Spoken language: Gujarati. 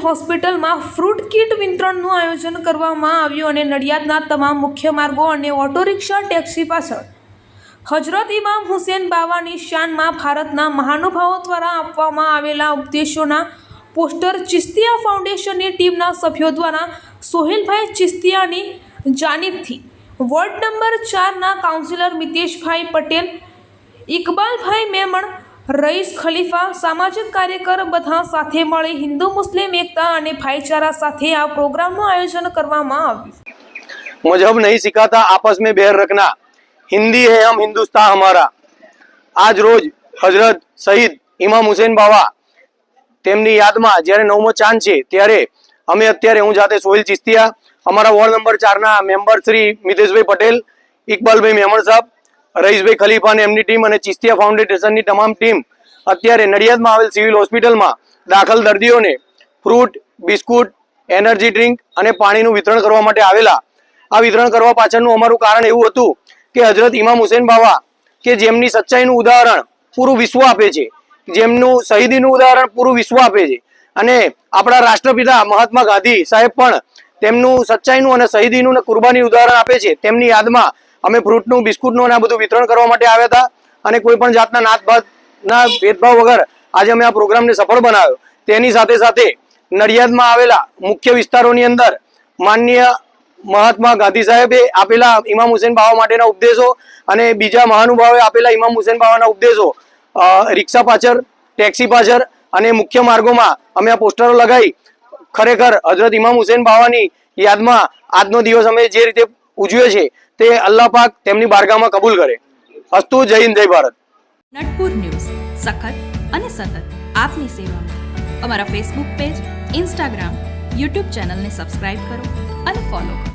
હોસ્પિટલમાં ફ્રૂટ કીટ વિતરણનું આયોજન કરવામાં આવ્યું અને નડિયાદના તમામ મુખ્ય માર્ગો અને ઓટો રિક્ષા ટેક્સી પાછળ હજરત ઇમામ હુસેન બાવાની શાનમાં ભારતના મહાનુભાવો દ્વારા આપવામાં આવેલા ઉપદેશોના પોસ્ટર ચિસ્તિયા ફાઉન્ડેશનની ટીમના સભ્યો દ્વારા સોહેલભાઈ ચિસ્તિયાની જાનિબથી વોર્ડ નંબર 4ના કાઉન્સિલર મિતેશભાઈ પટેલ, ઇકબાલભાઈ મેમણ, રઈસ ખલીફા, સામાજિક કાર્યકર બધા સાથે મળી હિન્દુ મુસ્લિમ એકતા અને ભાઈચારા સાથે આ પ્રોગ્રામનું આયોજન કરવામાં આવ્યું। मजहब नहीं सिखाता आपस में बैर रखना, हिंदी है हम हिंदुस्तान हमारा। आज रोज हजरत शहीद इमाम हुसैन बाबा તેમની યાદમાં જ્યારે 9મો ચાંદ છે ત્યારે અમે અત્યારે હું જાતે સોહેલ ચિસ્તિયા, અમારા ward number 4ના member Shri મિતેશભાઈ Patel, ઇકબાલભાઈ મેમણ સાહેબ, રઈસભાઈ ખલીફા અને એમની ટીમ અને ચિસ્તિયા ફાઉન્ડેશનની તમામ ટીમ અત્યારે નડિયાદમાં આવેલ સિવિલ હોસ્પિટલમાં દાખલ દર્દીઓને ફ્રૂટ, બિસ્કુટ, એનર્જી ડ્રિંક અને પાણીનું વિતરણ કરવા માટે આવેલા। આ વિતરણ કરવા પાછળનું અમારું કારણ એવું હતું કે હજરત ઇમામ હુસેન બાબા કે જેમની સચ્ચાઈનું ઉદાહરણ પૂરું વિશ્વ આપે છે, જેમનું શહીદીનું ઉદાહરણ પૂરું વિશ્વ આપે છે અને આપણા રાષ્ટ્રપિતા મહાત્મા ગાંધી સાહેબ પણ તેમનું સચ્ચાઈનું અને શહીદીનું અને કુરબાની ઉદાહરણ આપે છે। તેમની યાદમાં અમે ફ્રૂટનું, બિસ્કુટનું અને આ બધું વિતરણ કરવા માટે આવ્યા હતા અને કોઈ પણ જાતના નાતભાતના ભેદભાવ વગર આજે અમે આ પ્રોગ્રામને સફળ બનાવ્યો। તેની સાથે સાથે નડિયાદમાં આવેલા મુખ્ય વિસ્તારોની અંદર માનનીય મહાત્મા ગાંધી સાહેબે આપેલા ઇમામ હુસેન બાબા માટેના ઉપદેશો અને બીજા મહાનુભાવોએ આપેલા ઇમામ હુસેન બાબાના ઉપદેશો રિક્ષા પાછળ, ટેક્સી પાછળ અને મુખ્ય માર્ગોમાં અમે આ પોસ્ટરો લગાવી ખરેખર હજરત ઇમામ હુસેન બાવાની યાદમાં આજનો દિવસ અમે જે રીતે ઉજવીએ છીએ તે અલ્લાહ પાક તેમની બારગાહમાં કબૂલ કરે। અસ્તુ, જય હિન્દ, જય ભારત। નટપુર ન્યૂઝ સખત અને સતત આપની સેવામાં। અમારા ફેસબુક પેજ, ઇન્સ્ટાગ્રામ, યુટ્યુબ ચેનલને સબસ્ક્રાઇબ કરો અને ફોલો કરો।